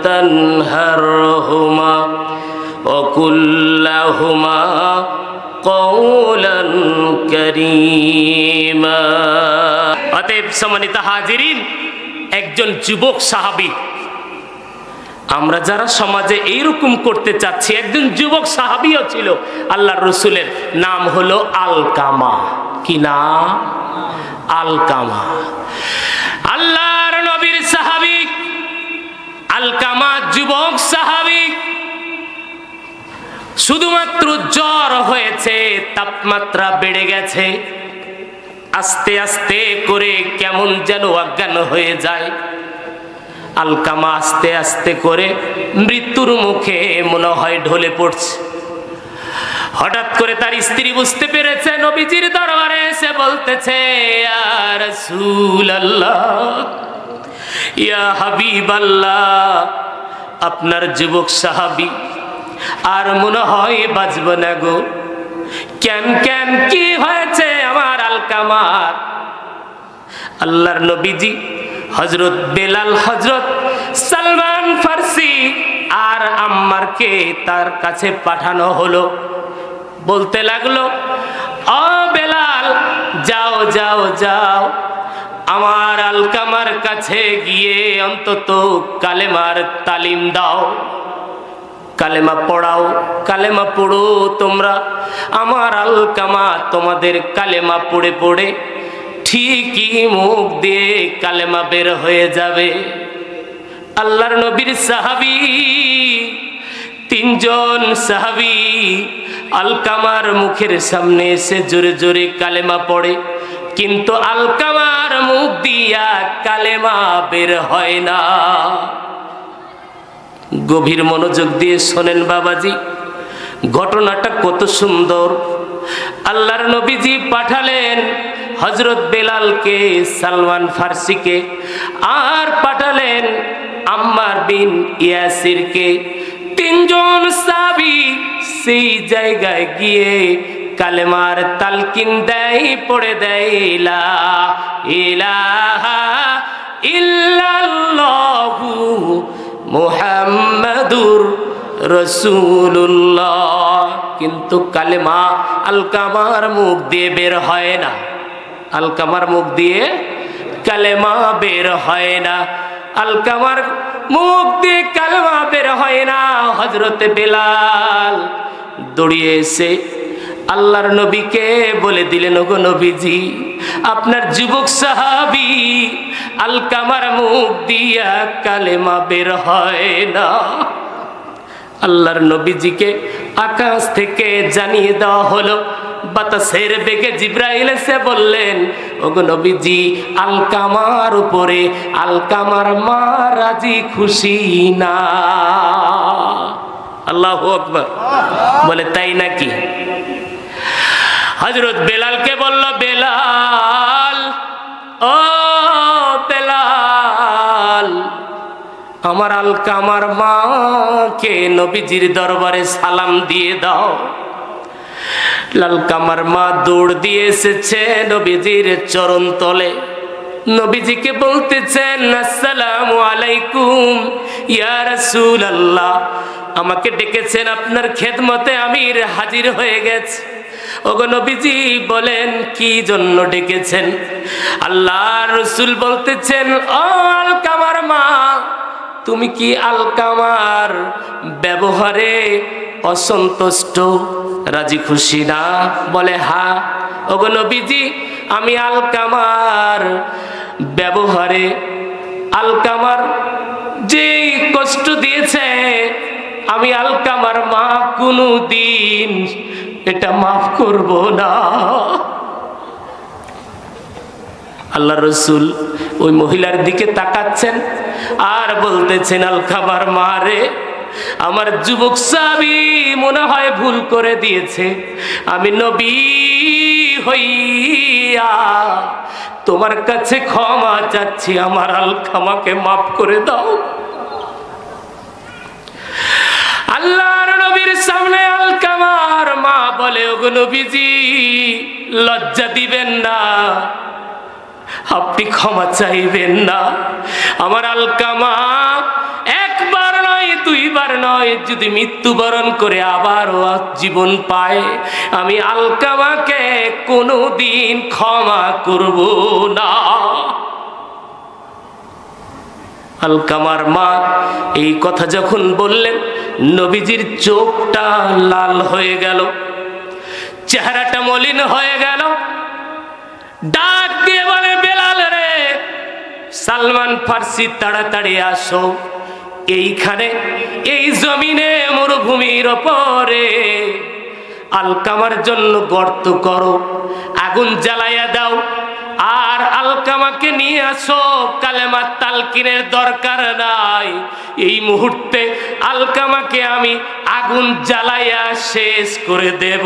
تنهرهما وقل لهما قولا كريما। অতএব সম্মানিত হাজিরিন, একজন যুবক সাহাবী, আমরা যারা সমাজে এইরকম করতে চাচ্ছি, একজন যুবক সাহাবীও ছিল আল্লাহর রাসূলের, নাম হলো আলকামা। কি নাম? আলকামা। আল্লাহর নবীর সাহাবী আলকামা, যুবক সাহাবী। শুধুমাত্র জ্বর হয়েছে, তাপমাত্রা বেড়ে গেছে, আস্তে আস্তে করে কেমন যেন অজ্ঞান হয়ে যায়। আলকামা আস্তে আস্তে করে মৃত্যুর মুখে মনে হয় ঢলে পড়ছে। হঠাৎ করে তার স্ত্রী বুঝতে পেরেছে, নবীজির দরবারে এসে বলতেছে, ইয়া রাসূলুল্লাহ, ইয়া হাবিবাল্লাহ, আপনার যুবক সাহাবী আর মনে হয় বাঁচব না গো। কেন কেন, কি হয়েছে আমার আলকামার? আল্লাহর নবীজি হযরত বেলাল, হযরত সালমান ফারসি আর আম্মারকে তার কাছে পাঠানো হলো। বলতে লাগলো, ও বেলাল, যাও যাও যাও, আমার আলকামার কাছে গিয়ে অন্তত কালেমার তালিম দাও, কালেমা পড়াও, কালেমা পড়ো তোমরা। আমার আলকামা তোমাদের কালেমা পড়ে পড়ে ঠিকই মুখ দিয়ে কালেমা বের হয়ে যাবে। আল্লাহর নবীর সাহাবী, তিনজন সাহাবী আলকামার মুখের সামনে এসে জোরে জোরে কালেমা পড়ে, কিন্তু আলকামার মুখ দিয়া কালেমা বের হয় না। গভীর মনোযোগ দিয়ে শোনেন বাবাজি, ঘটনাটা কত সুন্দর। আল্লাহর নবীজি পাঠালেন হযরত বেলালকে, সালমান ফারসিকে, আর পাঠালেন আম্মার বিন ইয়াসিরকে। তিনজন সাহাবী সেই জায়গায় গিয়ে কালেমার তালকিন দেয়, পড়ে দেয়, লা ইলাহা ইল্লাল্লাহু মুহাম্মাদুর রাসূলুল্লাহ। কিন্তু কালেমা আলকামার মুখ দিয়ে বের হয় না, আলকামার মুখ দিয়ে কালেমা বের হয় না, আলকামার মুখ দিয়ে কালেমা বের হয় না। হযরতে বেলাল দৌড়িয়ে এসে আল্লাহর নবীকে বলে দিলেন, ওগো নবীজি, আপনার যুবক সাহাবী আলকামার মুখ দিয়া কালেমা বের হয় না। আল্লাহর নবীজিকে আকাশ থেকে জানিয়ে দেওয়া হলো। বাতাসের বেগে জিবরাইল এসে বললেন, ওগো নবীজি, আলকামার উপরে আলকামার মা রাজি খুশি না। আল্লাহু আকবার। বলে তাই নাকি? হযরত বেলালকে বলল, বেলাল, ও বেলাল, আমার আলকামার মাকে নবীজির দরবারে সালাম দিয়ে দাও। আলকামার মা দৌড় দিয়ে এসেছে নবীজির চরণ তলে। নবীজিকে বলতেছেন, আসসালামু আলাইকুম ইয়া রাসূলুল্লাহ, আমাকে ডেকেছেন, আপনার খেদমতে আমি হাজির হয়ে গেছি। ওগো নবীজি, বলেন কি জন্য ডেকেছেন? আল্লাহর রাসূল বলতেছেন, ও আলকামার মা, তুমি কি আলকামার ব্যবহারে অসন্তুষ্ট, রাজি খুশি না? বলে হ্যাঁ। ওগো নবীজি, আমি আলকামার ব্যবহারে, আলকামার যে কষ্ট দিয়েছে, আমি আলকামার মা কোনো দিন এটা মাফ করব না। আল্লাহর রাসূল ওই মহিলার দিকে তাকাচ্ছেন আর বলতেছেন, আলকামার মা রে, আমার যুবক সাহাবী মনে হয় ভুল করে দিয়েছে। আমি নবী হইয়া তোমার কাছে ক্ষমা চাচ্ছি, আমার আলকামাকে মাফ করে দাও। আল্লাহর নবীর সামনে আলকামার মা বলে, ওগো নবীজি, লজ্জা দিবেন না, আপনি ক্ষমা চাইবেন না। আমার আলকামা একবার দুইবার নয়, যদি মৃত্যুবরণ করে আবারও জীবন পায়, আমি আলকামাকে কোনোদিন ক্ষমা করব না। আলকামার মা এই কথা যখন বললেন, নবীজির চোখটা লাল হয়ে গেল, চেহারাটা মলিন হয়ে গেল। ডাক দিয়ে বলে, বেলাল রে, সালমান ফার্সি তাড়াতাড়ি আসো, এইখানে এই জমিনে মরুভূমির ওপরে আলকামার জন্য গর্ত করো, আগুন জ্বালাইয়া দাও, আর আলকামাকে নিয়ে আসো। কালেমার তালকিনের দরকার নাই, এই মুহূর্তে আলকামাকে আমি আগুন জ্বালাইয়া শেষ করে দেব।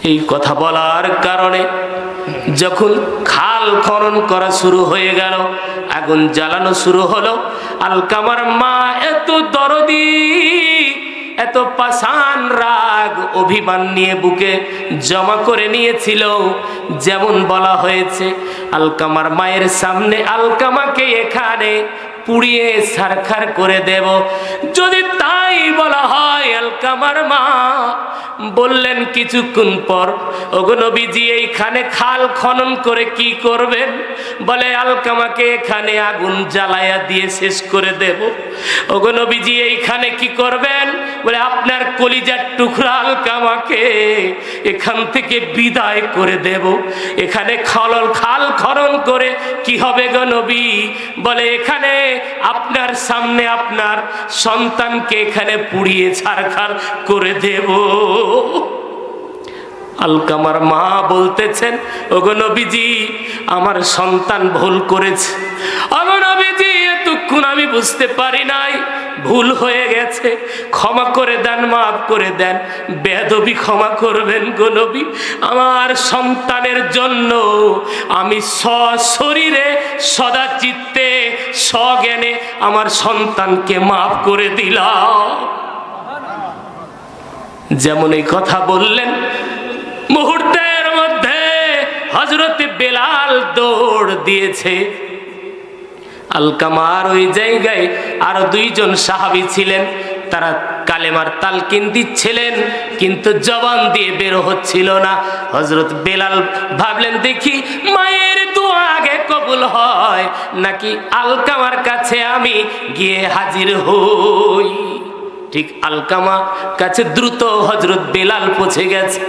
এই কথা বলার কারণে যখন খাল খনন করা শুরু হয়ে গেল, আগুন জ্বালানো শুরু হলো, আলকামার মা এত দরদি, এত পাষাণ রাগ অভিমান নিয়ে বুকে জমা করে নিয়েছিল। যেমন বলা হয়েছে, আলকামার মায়ের সামনে আলকামাকে এখানে পুড়িয়ে ছারখার করে দেব। যদি তাই বলা হয়, আলকামার মা বললেন কিছুক্ষণ পর, ওগো নবীজি, এইখানে খাল খনন করে কি করবেন? বলে, আলকামাকে এখানে আগুন জ্বালায়া দিয়ে শেষ করে দেব। ওগো নবীজি, এইখানে কি করবেন? বলে, আপনার কলিজার টুকরা আলকামাকে এখান থেকে বিদায় করে দেব। এখানে খাল খনন করে কি হবে গো নবী? বলে, এখানে আপনার সামনে আপনার সন্তানকে এখানে পুড়িয়ে ছারখার করে দেব। আলকামার মা বলতেছেন, ওগো নবীজি, আমার সন্তান ভুল করেছে। ওগো নবীজি, এতক্ষণ আমি বুঝতে পারি নাই, ভুল হয়ে গেছে, ক্ষমা করে দেন, মাফ করে দেন, বেয়াদবি ক্ষমা করবেন গো নবী। আমার সন্তানের জন্য আমি সশরীরে সদা চিত্তে সজ্ঞানে আমার সন্তানকে মাফ করে দিলাম। যেমন এই কথা বললেন, মুহূর্তের মধ্যে হযরত বেলাল দৌড় দিয়েছে। আলকামার ওই জায়গায় আরো দুইজন সাহাবী ছিলেন, তারা কালেমার তালকিন দিচ্ছিলেন, কিন্তু জবান দিয়ে বের হচ্ছিল না। হযরত বেলাল ভাবলেন, দেখি মায়ের দোয়া আগে কবুল হয় নাকি আলকামার কাছে আমি গিয়ে হাজির হই। ঠিক আলকামা কাছে দ্রুত হযরত বেলাল পৌঁছে গেছে।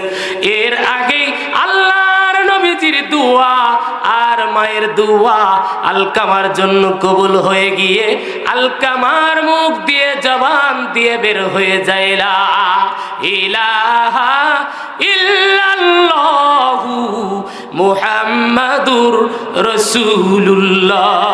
এর আগেই আল্লাহর নবীজির দোয়া আর মায়ের দোয়া আলকামার জন্য কবুল হয়ে গিয়ে আলকামার মুখ দিয়ে জবান দিয়ে বের হয়ে যায়, লা ইলাহা ইল্লাল্লাহু মুহাম্মাদুর রাসূলুল্লাহ।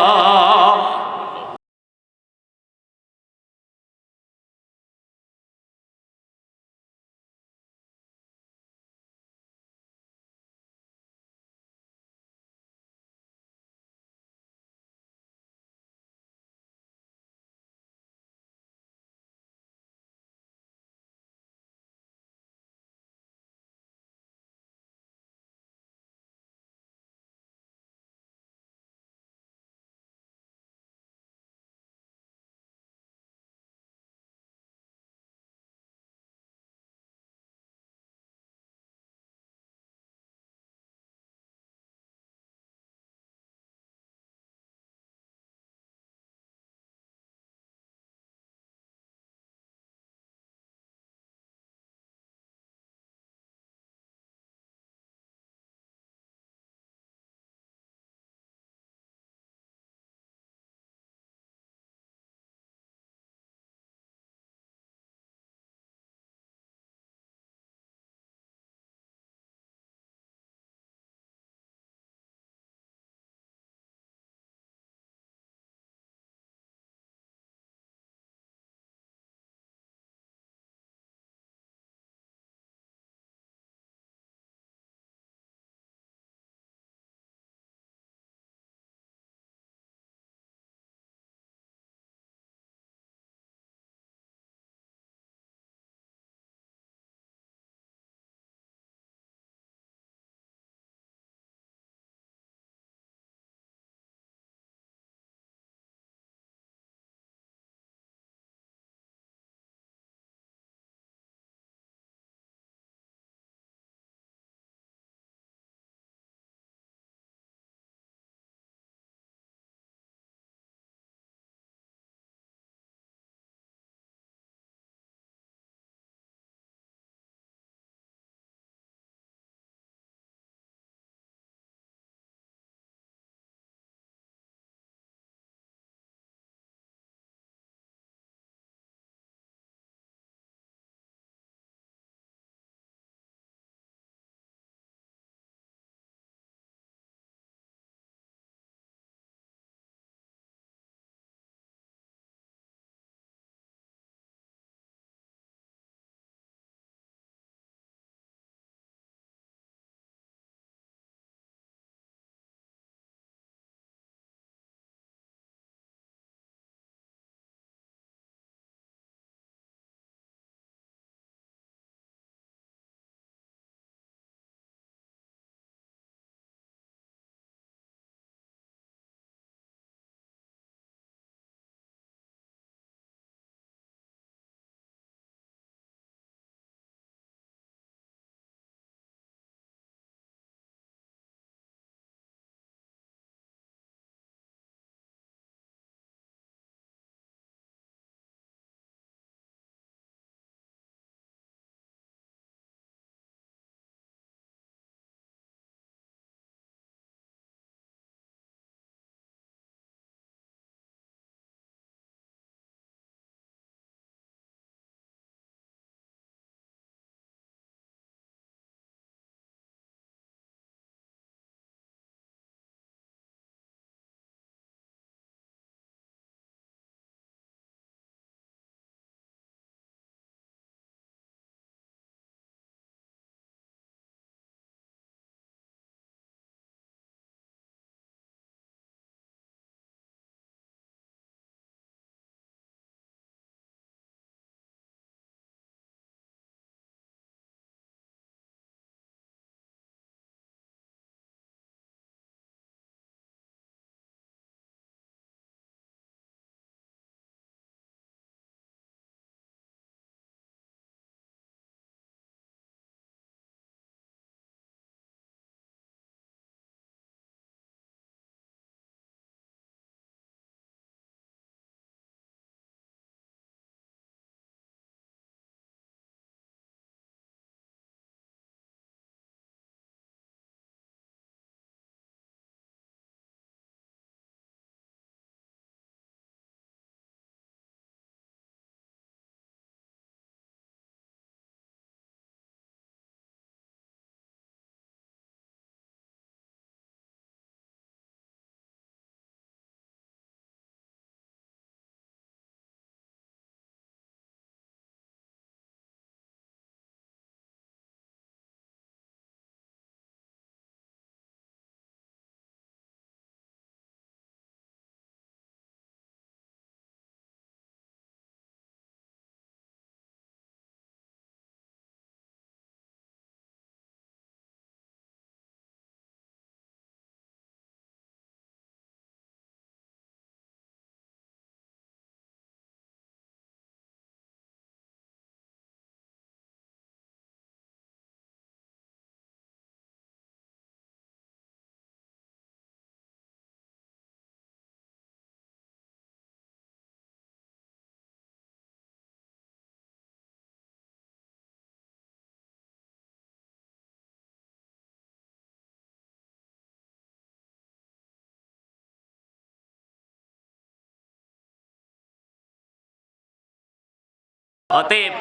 অতএব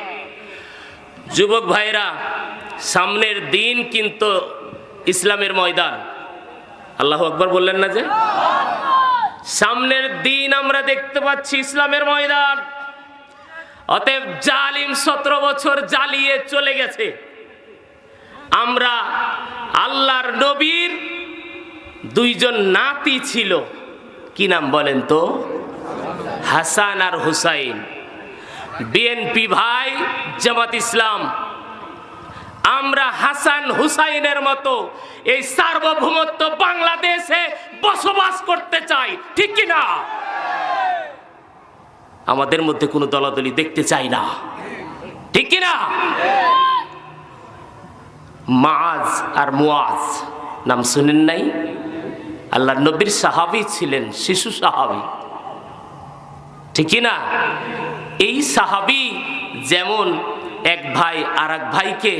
যুবক ভাইরা, সামনের দিন কিন্তু ইসলামের ময়দান। আল্লাহু আকবার বললেন না যে? সামনের দিন আমরা দেখতে পাচ্ছি ইসলামের ময়দান। অতএব জালিম 17 বছর জ্বালিয়ে চলে গেছে। আমরা আল্লাহর নবীর 2 জন নাতি ছিল, কি নাম বলেন তো? হাসান আর হুসাইন। বিএনপি ভাই, জামাত ইসলাম, আমরা হাসান হুসাইনের মতো এই সার্বভৌমত্ব বাংলাদেশে বসবাস করতে চাই, ঠিক কি না? আমাদের মধ্যে কোনো দলাদলি দেখতে চাই না, ঠিক কি না? মাআজ আর মুআজ নাম শুনেন নাই? আল্লাহর নবীর সাহাবী ছিলেন, শিশু সাহাবী, ঠিক কি না? এই সাহাবী যেমন এক ভাই আর এক ভাইকে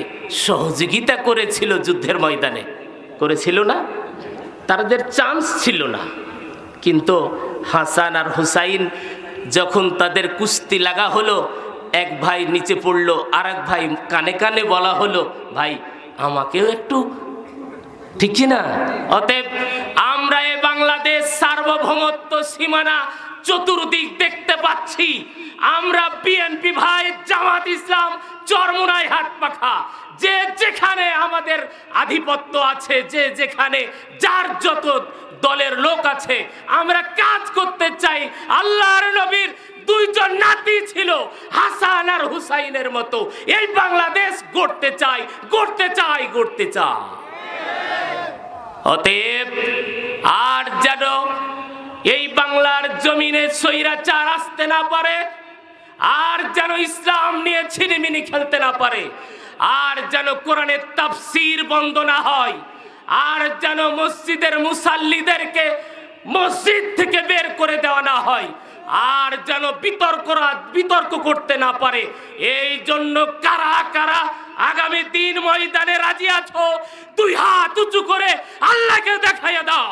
সহযোগিতা করেছিল যুদ্ধের ময়দানে, করেছিল না? তাদের চান্স ছিল না, কিন্তু হাসান আর হুসাইন যখন তাদের কুস্তি লাগা হলো, এক ভাই নিচে পড়লো, আর এক ভাই কানে কানে বলা হলো, ভাই আমাকেও একটু, ঠিক কি না? অতএব আমরা এই বাংলাদেশ সার্বভৌমত্ব সীমানা চতুর্দিক দেখতে পাচ্ছি। আমরা বিএনপি ভাই, জামাত ইসলাম চরমুনায় হাত পাখা, যে যেখানে আমাদের আধিপত্য আছে, যে যেখানে যার যত দলের লোক আছে, আমরা কাজ করতে চাই। আল্লাহর নবীর 2 জন নাতি ছিল হাসান আর হুসাইনের মতো। এই বাংলাদেশ গড়তে চাই, গড়তে চাই, গড়তে চাই। অতএব আর যেন এই বাংলার জমিনে স্বৈরাচার আসতে না পারে, আর যেন ইসলাম নিয়ে ছিনিমিনি খেলতে না পারে, আর যেন কোরআনের তাফসীর বন্ধ না হয়, আর যেন মসজিদের মুসাল্লিদেরকে মসজিদ থেকে বের করে দেওয়া না হয়, আর যেন বিতর্ক করতে না পারে। এই জন্য কারা কারা আগামী দিন ময়দানে রাজি আছো? 2 হাত উঁচু করে আল্লাহকে দেখাইয়া দাও।